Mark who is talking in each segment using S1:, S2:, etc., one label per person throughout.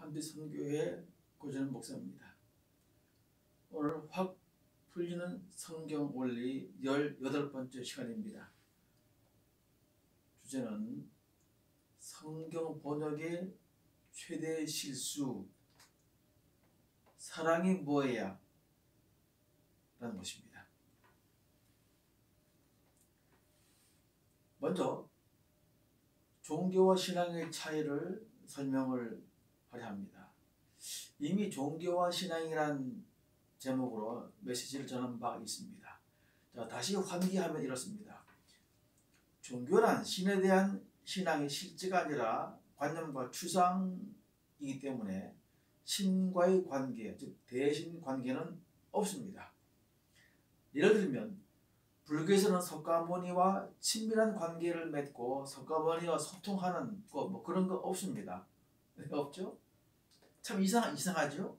S1: 한빛선교회 고전현 목사입니다. 오늘 확 풀리는 성경 원리 18번째 시간입니다. 주제는 성경 번역의 최대 실수, 사랑이 뭐야? 라는 것입니다. 먼저 종교와 신앙의 차이를 설명을 하려 합니다. 이미 종교와 신앙이란 제목으로 메시지를 전한 바 있습니다. 자, 다시 환기하면 이렇습니다. 종교란 신에 대한 신앙의 실제가 아니라 관념과 추상이기 때문에 신과의 관계, 즉 대신 관계는 없습니다. 예를 들면 불교에서는 석가모니와 친밀한 관계를 맺고 석가모니와 소통하는 뭐 그런 거 없습니다. 없죠? 참 이상하죠?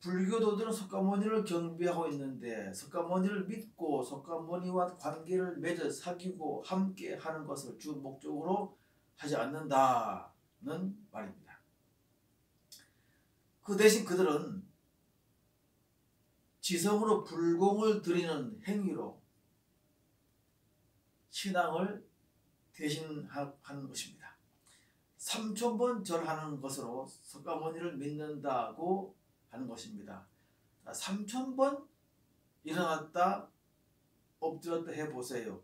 S1: 불교도들은 석가모니를 경배하고 있는데 석가모니를 믿고 석가모니와 관계를 맺어 사귀고 함께 하는 것을 주 목적으로 하지 않는다는 말입니다. 그 대신 그들은 지성으로 불공을 드리는 행위로 신앙을 대신하는 것입니다. 3000번 절하는 것으로 석가모니를 믿는다고 하는 것입니다. 3000번 일어났다 엎드렸다 해보세요.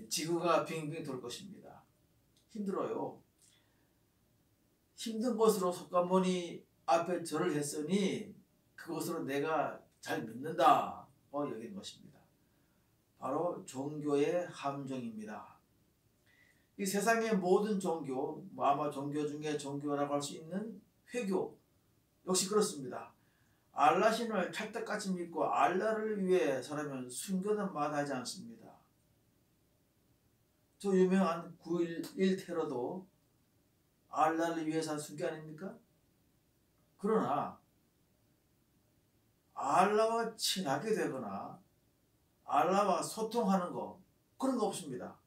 S1: 지구가 빙빙 돌 것입니다. 힘들어요. 힘든 것으로 석가모니 앞에 절을 했으니 그것으로 내가 잘 믿는다 여기는 것입니다. 바로 종교의 함정입니다. 이 세상의 모든 종교, 아마 종교 중에 종교라고 할 수 있는 회교 역시 그렇습니다. 알라신을 찰떡같이 믿고 알라를 위해 살면 순교는 마다하지 않습니다. 저 유명한 9.11 테러도 알라를 위해서 한 순교 아닙니까? 그러나 알라와 친하게 되거나 알라와 소통하는 거 그런 거 없습니다.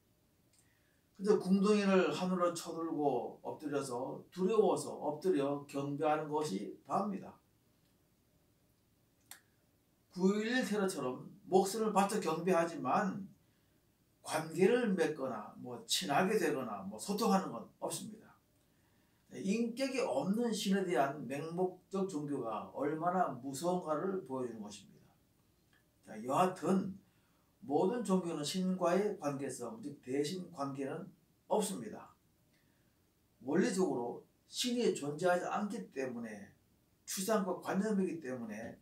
S1: 근데 궁둥이를 하늘로 쳐들고 엎드려서 두려워서 엎드려 경배하는 것이 다입니다. 9.11 테러처럼 목숨을 바쳐 경배하지만 관계를 맺거나 친하게 되거나 소통하는 건 없습니다. 인격이 없는 신에 대한 맹목적 종교가 얼마나 무서운가를 보여주는 것입니다. 자, 여하튼 모든 종교는 신과의 관계성, 즉 대신 관계는 없습니다. 원리적으로 신이 존재하지 않기 때문에 추상과 관념이기 때문에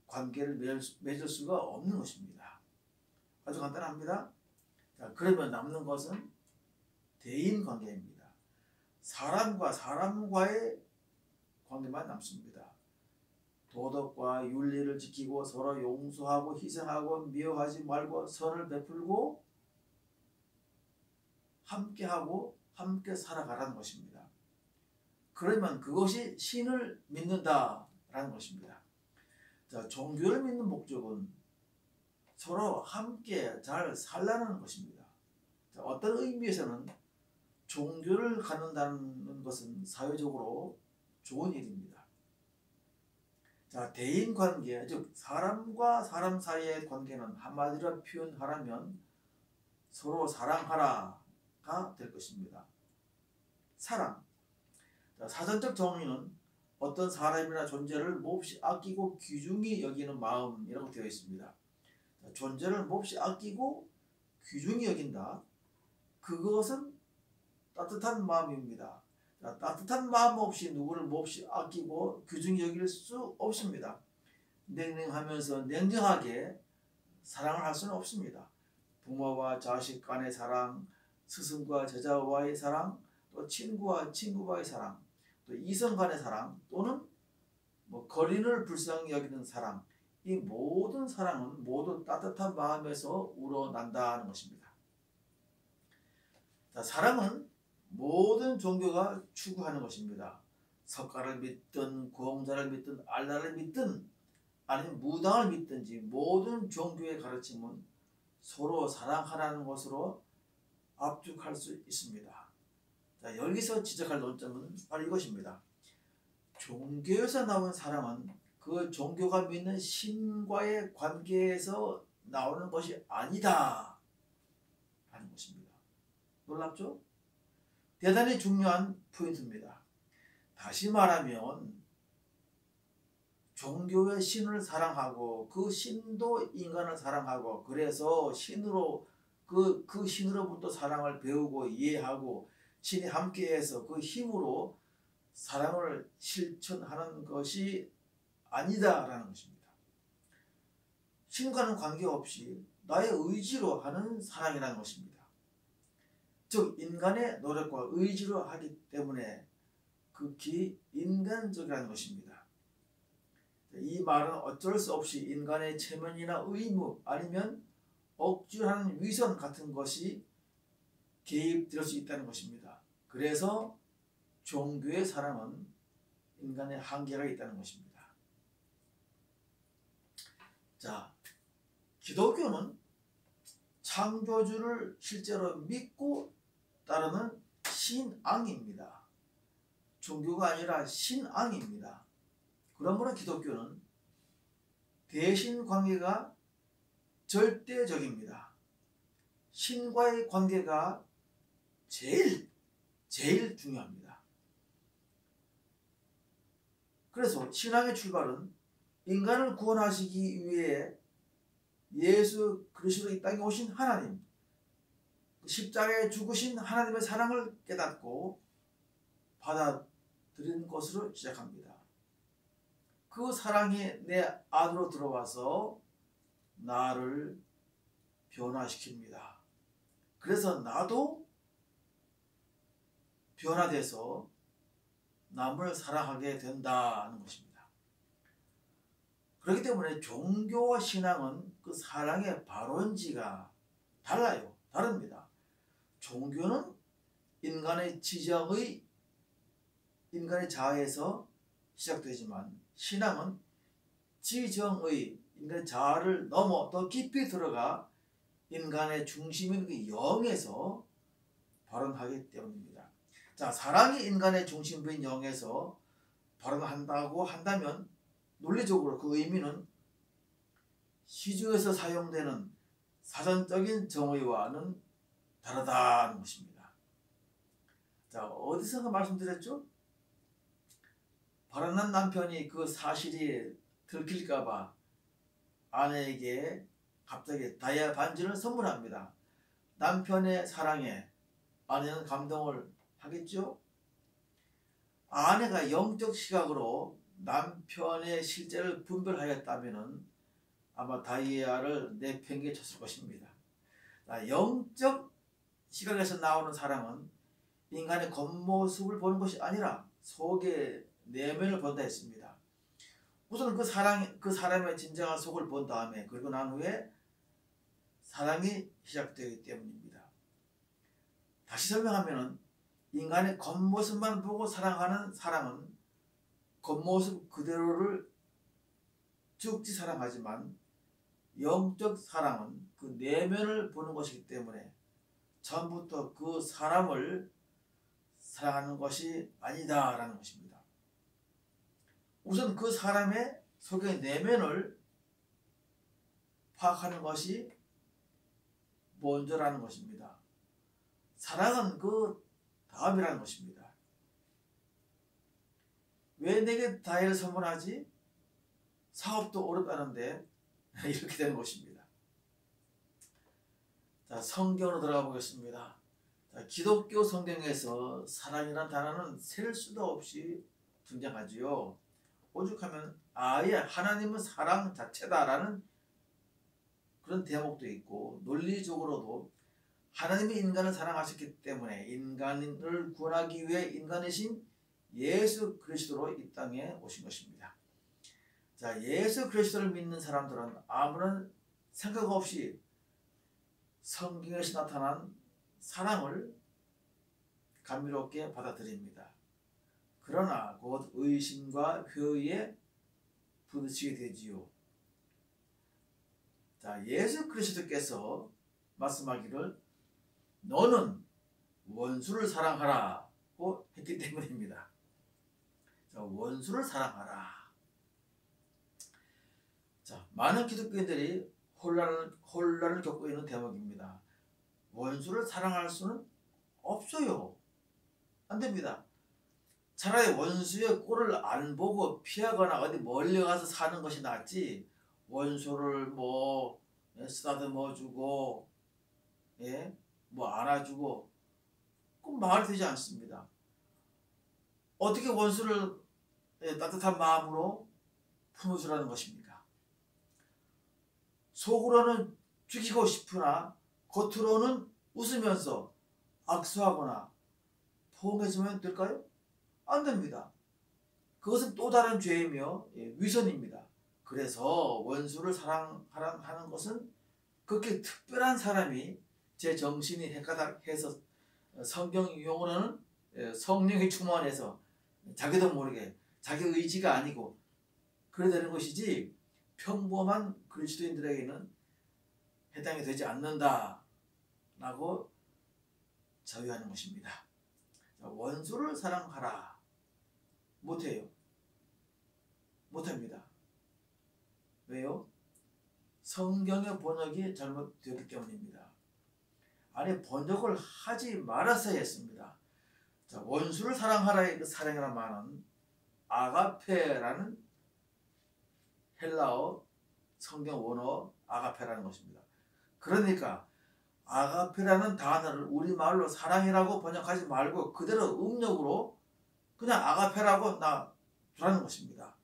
S1: 관계를 맺을 수가 없는 것입니다. 아주 간단합니다. 자, 그러면 남는 것은 대인 관계입니다. 사람과 사람과의 관계만 남습니다. 도덕과 윤리를 지키고 서로 용서하고 희생하고 미워하지 말고 선을 베풀고 함께하고 함께 살아가라는 것입니다. 그러면 그것이 신을 믿는다라는 것입니다. 자, 종교를 믿는 목적은 서로 함께 잘 살라는 것입니다. 자, 어떤 의미에서는 종교를 갖는다는 것은 사회적으로 좋은 일입니다. 자, 대인관계, 즉 사람과 사람 사이의 관계는 한마디로 표현하라면 서로 사랑하라가 될 것입니다. 사랑. 자, 사전적 정의는 어떤 사람이나 존재를 몹시 아끼고 귀중히 여기는 마음이라고 되어 있습니다. 자, 존재를 몹시 아끼고 귀중히 여긴다. 그것은 따뜻한 마음입니다. 자, 따뜻한 마음 없이 누구를 몹시 아끼고 귀중히 여길 수 없습니다. 냉랭하면서 냉정하게 사랑을 할 수는 없습니다. 부모와 자식 간의 사랑, 스승과 제자와의 사랑, 또 친구와 친구와의 사랑, 또 이성 간의 사랑, 또는 거린을 불쌍히 여기는 사랑, 이 모든 사랑은 모두 따뜻한 마음에서 우러난다는 것입니다. 자, 사랑은 모든 종교가 추구하는 것입니다. 석가를 믿든 구홍자를 믿든 알라를 믿든 아니면 무당을 믿든지 모든 종교의 가르침은 서로 사랑하라는 것으로 압축할 수 있습니다. 자, 여기서 지적할 논점은 바로 이것입니다. 종교에서 나온 사랑은 그 종교가 믿는 신과의 관계에서 나오는 것이 아니다 하는 것입니다. 놀랍죠? 대단히 중요한 포인트입니다. 다시 말하면 종교의 신을 사랑하고 그 신도 인간을 사랑하고 그래서 신으로 그 신으로부터 사랑을 배우고 이해하고 신이 함께해서 그 힘으로 사랑을 실천하는 것이 아니다라는 것입니다. 신과는 관계없이 나의 의지로 하는 사랑이라는 것입니다. 즉 인간의 노력과 의지로 하기 때문에 극히 인간적이라는 것입니다. 이 말은 어쩔 수 없이 인간의 체면이나 의무 아니면 억지로 하는 위선 같은 것이 개입될 수 있다는 것입니다. 그래서 종교의 사랑은 인간의 한계가 있다는 것입니다. 자, 기독교는 창조주를 실제로 믿고 따르는 신앙입니다. 종교가 아니라 신앙입니다. 그러므로 기독교는 대신 관계가 절대적입니다. 신과의 관계가 제일 중요합니다. 그래서 신앙의 출발은 인간을 구원하시기 위해 예수 그리스도 이 땅에 오신 하나님, 십자가에 죽으신 하나님의 사랑을 깨닫고 받아들이는 것으로 시작합니다. 그 사랑이 내 안으로 들어와서 나를 변화시킵니다. 그래서 나도 변화돼서 남을 사랑하게 된다는 것입니다. 그렇기 때문에 종교와 신앙은 그 사랑의 발원지가 다릅니다. 종교는 인간의 지정의 인간의 자아에서 시작되지만 신앙은 지정의 인간의 자아를 넘어 더 깊이 들어가 인간의 중심인 그 영에서 발원하기 때문입니다. 자, 사랑이 인간의 중심부인 영에서 발원한다고 한다면 논리적으로 그 의미는 시중에서 사용되는 사전적인 정의와는 다르다는 것입니다. 자, 어디서 말씀드렸죠? 발언한 남편이 그 사실이 들킬까봐 아내에게 갑자기 다이아 반지를 선물합니다. 남편의 사랑에 아내는 감동을 하겠죠? 아내가 영적 시각으로 남편의 실제를 분별하였다면 아마 다이아를 내팽개쳤을 것입니다. 영적 시각에서 나오는 사랑은 인간의 겉모습을 보는 것이 아니라 속의 내면을 본다 했습니다. 우선 그 사람의 진정한 속을 본 다음에 그리고 난 후에 사랑이 시작되기 때문입니다. 다시 설명하면 인간의 겉모습만 보고 사랑하는 사랑은 겉모습 그대로를 죽지 사랑하지만 영적 사랑은 그 내면을 보는 것이기 때문에 처음부터 그 사람을 사랑하는 것이 아니다라는 것입니다. 우선 그 사람의 속의 내면을 파악하는 것이 먼저라는 것입니다. 사랑은 그 다음이라는 것입니다. 왜 내게 다이아를 선물하지? 사업도 어렵다는데 이렇게 되는 것입니다. 자, 성경으로 들어가 보겠습니다. 자, 기독교 성경에서 사랑이라는 단어는 셀 수도 없이 등장하지요. 오죽하면 아예 하나님은 사랑 자체다라는 그런 대목도 있고 논리적으로도 하나님이 인간을 사랑하셨기 때문에 인간을 구원하기 위해 인간이신 예수 그리스도로 이 땅에 오신 것입니다. 자, 예수 그리스도를 믿는 사람들은 아무런 생각 없이 성경에서 나타난 사랑을 감미롭게 받아들입니다. 그러나 곧 의심과 회의에 부딪히게 되지요. 자, 예수 그리스도께서 말씀하기를 너는 원수를 사랑하라 했기 때문입니다. 자, 원수를 사랑하라. 자, 많은 기독교인들이 혼란을 겪고 있는 대목입니다. 원수를 사랑할 수는 없어요. 안 됩니다. 차라리 원수의 꼴을 안 보고 피하거나 어디 멀리 가서 사는 것이 낫지, 원수를 뭐 쓰다듬어 주고 뭐 안아주고 그건 말이 되지 않습니다. 어떻게 원수를 따뜻한 마음으로 품어주라는 것입니까? 속으로는 죽이고 싶으나 겉으로는 웃으면서 악수하거나 포옹해주면 될까요? 안 됩니다. 그것은 또 다른 죄이며 위선입니다. 그래서 원수를 사랑하는 것은 그렇게 특별한 사람이, 제 정신이 헷가닥해서 성경 용어로는 성령이 충만해서 자기도 모르게 자기 의지가 아니고 그래 되는 것이지, 평범한 그리스도인들에게는 해당이 되지 않는다 라고 자유하는 것입니다. 원수를 사랑하라. 못해요. 못합니다. 왜요? 성경의 번역이 잘못되었기 때문입니다. 아니, 번역을 하지 말았어야 했습니다. 자, 원수를 사랑하라의 그 사랑이라는 말은 아가페라는 헬라어 성경 원어 아가페라는 것입니다. 그러니까 아가페라는 단어를 우리말로 사랑이라고 번역하지 말고 그대로 음력으로 그냥 아가페라고 놔두라는 것입니다.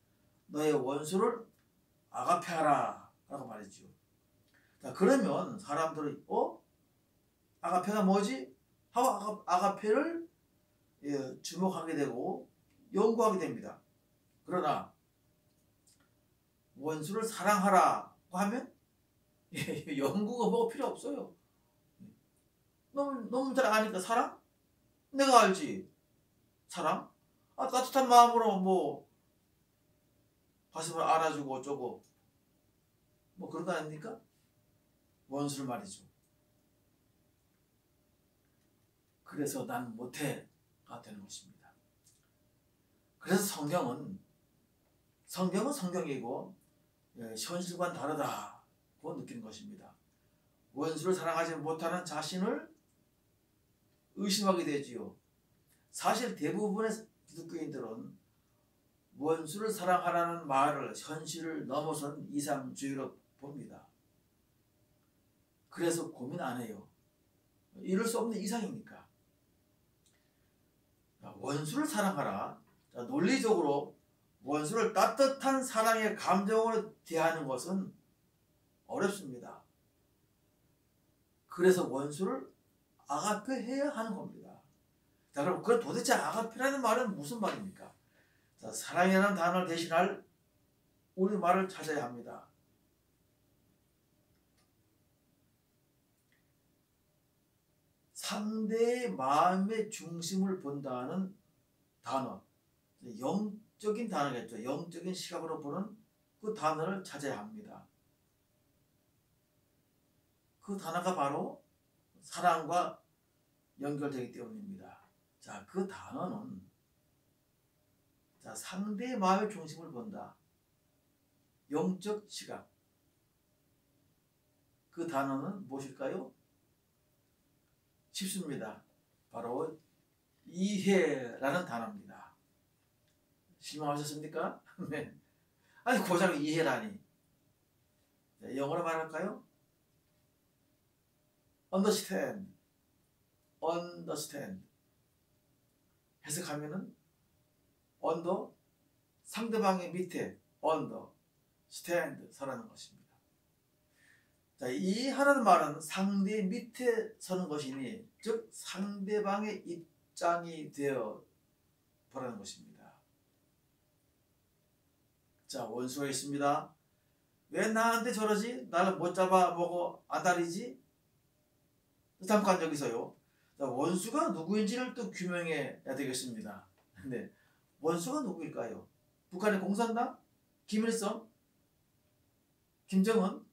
S1: 너의 원수를 아가페하라 라고 말이죠. 자, 그러면 사람들은 아가페가 뭐지? 하고 아가페를 주목하게 되고 연구하게 됩니다. 그러나 원수를 사랑하라고 하면 연구가 뭐 필요 없어요. 너무 잘 아니까 사랑? 내가 알지. 사랑? 따뜻한 마음으로 뭐 가슴을 안아주고 어쩌고 뭐 그런 거 아닙니까? 원수를 말이죠. 그래서 난 못해가 되는 것입니다. 그래서 성경은 성경이고 현실과는 다르다고 느끼는 것입니다. 원수를 사랑하지 못하는 자신을 의심하게 되지요. 사실 대부분의 기독교인들은 원수를 사랑하라는 말을 현실을 넘어선 이상주의로 봅니다. 그래서 고민 안 해요. 이럴 수 없는 이상이니까. 원수를 사랑하라. 자, 논리적으로 원수를 따뜻한 사랑의 감정으로 대하는 것은 어렵습니다. 그래서 원수를 아가페해야 하는 겁니다. 자, 그럼 그 도대체 아가페라는 말은 무슨 말입니까? 자, 사랑이라는 단어를 대신할 우리말을 찾아야 합니다. 상대의 마음의 중심을 본다는 단어, 영적인 단어겠죠. 영적인 시각으로 보는 그 단어를 찾아야 합니다. 그 단어가 바로 사랑과 연결되기 때문입니다. 자, 그 단어는 상대의 마음의 중심을 본다. 영적 시각. 그 단어는 무엇일까요? 쉽습니다. 바로 이해라는 단어입니다. 실망하셨습니까? 네. 아니, 고작 이해라니. 영어로 말할까요? understand. 해석하면은 under, 상대방의 밑에 understand 서라는 것입니다. 자, 이해하라는 말은 상대의 밑에 서는 것이니, 즉 상대방의 입장이 되어 보라는 것입니다. 자, 원수가 있습니다. 왜 나한테 저러지? 나를 못 잡아먹어 안달이지? 잠깐 여기서요. 자, 원수가 누구인지를 또 규명해야 되겠습니다. 네, 원수가 누구일까요? 북한의 공산당? 김일성? 김정은?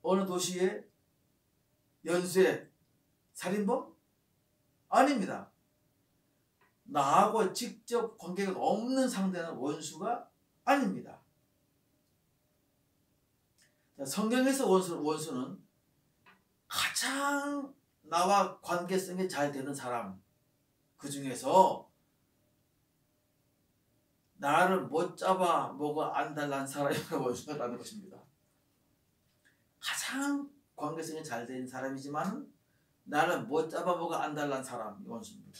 S1: 어느 도시의 연쇄 살인범? 아닙니다. 나하고 직접 관계가 없는 상대는 원수가 아닙니다. 성경에서 원수는 가장 나와 관계성이 잘 되는 사람, 그 중에서 나를 못 잡아 먹어 안달난 사람이 원수라는 것입니다. 가장 관계성이 잘 되는 사람이지만 나를 못 잡아 먹어 안달난 사람이 원수입니다.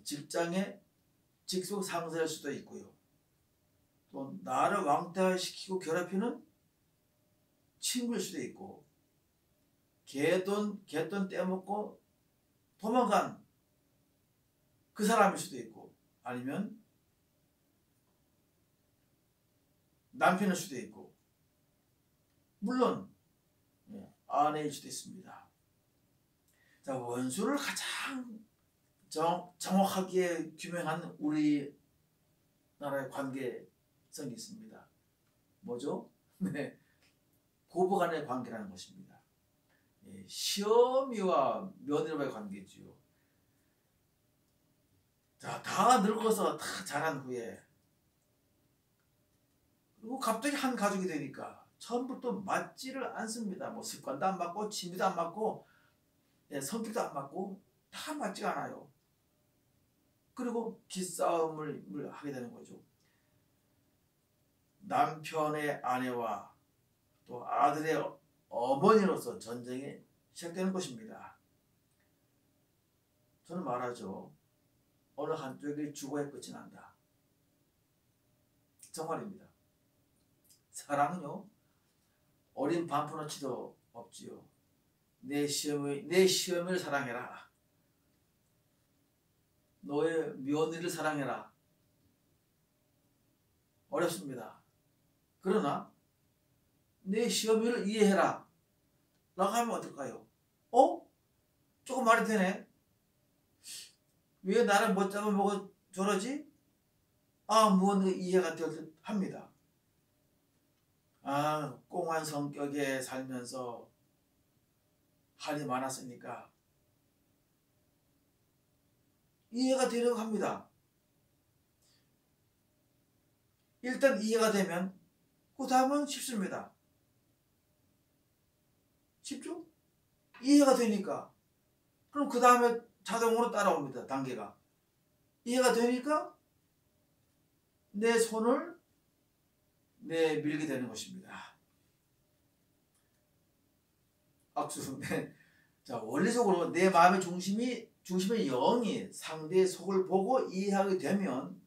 S1: 직장에 직속 상사일 수도 있고요. 또 나를 왕따시키고 괴롭히는 친구일 수도 있고, 개돈 떼먹고 도망간 그 사람일 수도 있고, 아니면 남편일 수도 있고, 물론 아내일 수도 있습니다. 자, 원수를 가장 정확하게 규명한 우리나라의 관계성이 있습니다. 뭐죠? 네, 고부간의 관계라는 것입니다. 시어미와 며느리와의 관계지요. 자, 다 늙어서 다 자란 후에, 그리고 갑자기 한 가족이 되니까 처음부터 맞지를 않습니다. 뭐 습관도 안 맞고, 취미도 안 맞고, 성격도 안 맞고, 다 맞지 않아요. 그리고 기싸움을 하게 되는 거죠. 남편의 아내와 또 아들의 어머니로서 전쟁이 시작되는 것입니다. 저는 말하죠. 어느 한쪽이 죽어야 끝이 난다. 정말입니다. 사랑은요, 어린 반푼어치도 없지요. 내 시어미를 사랑해라. 너의 며느리를 사랑해라. 어렵습니다. 그러나 내 시어미를 이해해라 라고 하면 어떨까요? 조금 말이 되네. 왜 나를 못 잡아먹어 저러지? 무언가 이해가 될 듯 합니다. 꽁한 성격에 살면서 할이 많았으니까 이해가 되려고 합니다. 일단 이해가 되면 그 다음은 쉽습니다. 쉽죠? 이해가 되니까. 그럼 그 다음에 자동으로 따라옵니다. 단계가. 이해가 되니까 내 손을 내밀게 되는 것입니다. 악수. 자, 원리적으로 내 마음의 중심의 영이 상대의 속을 보고 이해하게 되면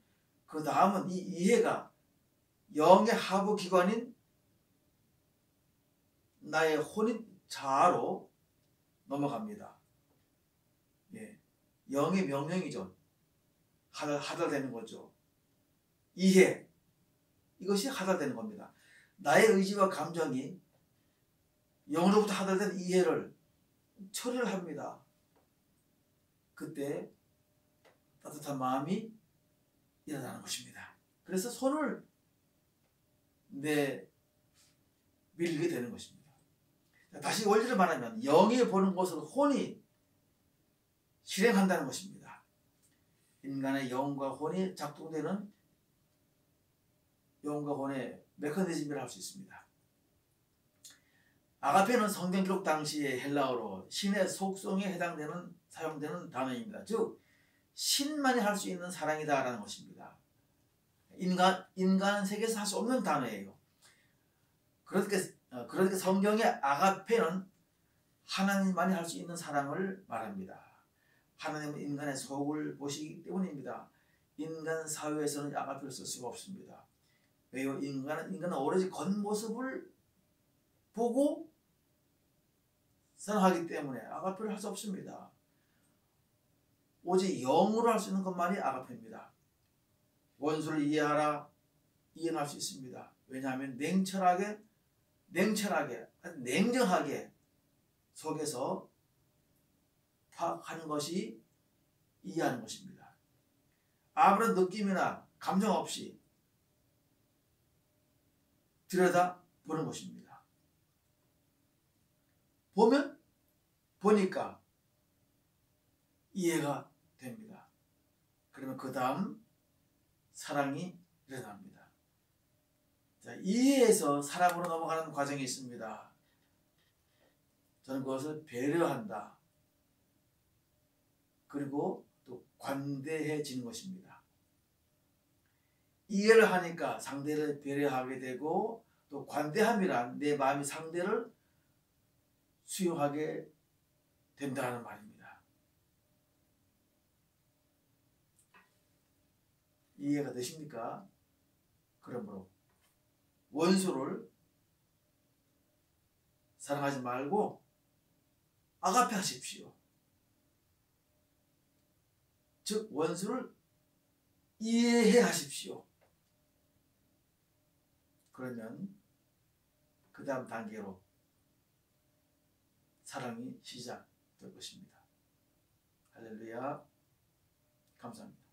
S1: 그 다음은 이 이해가 영의 하부 기관인 나의 혼인 자아로 넘어갑니다. 영의 명령이죠. 하달되는 거죠. 이해. 이것이 하달되는 겁니다. 나의 의지와 감정이 영으로부터 하달된 이해를 처리를 합니다. 그때 따뜻한 마음이 일어나는 것입니다. 그래서 손을 밀게 되는 것입니다. 다시 원리를 말하면 영이 보는 것을 혼이 실행한다는 것입니다. 인간의 영과 혼이 작동되는 영과 혼의 메커니즘이라 할 수 있습니다. 아가페는 성경 기록 당시의 헬라어로 신의 속성에 사용되는 단어입니다. 즉 신만이 할 수 있는 사랑이다라는 것입니다. 인간 세계에서 할 수 없는 단어예요. 그러니까 성경의 아가페는 하나님만이 할 수 있는 사랑을 말합니다. 하나님은 인간의 속을 보시기 때문입니다. 인간 사회에서는 아가페를 쓸 수가 없습니다. 왜요? 인간은 오로지 겉모습을 보고 사랑하기 때문에 아가페를 할 수 없습니다. 오직 영으로 할 수 있는 것만이 아가페입니다. 원수를 이해하라, 이해할 수 있습니다. 왜냐하면 냉철하게 냉정하게 속에서 파악하는 것이 이해하는 것입니다. 아무런 느낌이나 감정 없이 들여다보는 것입니다. 보니까 이해가 됩니다. 그러면 그 다음 사랑이 일어납니다. 자, 이해해서 사랑으로 넘어가는 과정이 있습니다. 저는 그것을 배려한다. 그리고 또 관대해지는 것입니다. 이해를 하니까 상대를 배려하게 되고, 또 관대함이란 내 마음이 상대를 수용하게 된다는 말입니다. 이해가 되십니까? 그러므로 원수를 사랑하지 말고 아가페 하십시오. 즉 원수를 이해해 하십시오. 그러면 그 다음 단계로 사랑이 시작될 것입니다. 할렐루야. 감사합니다.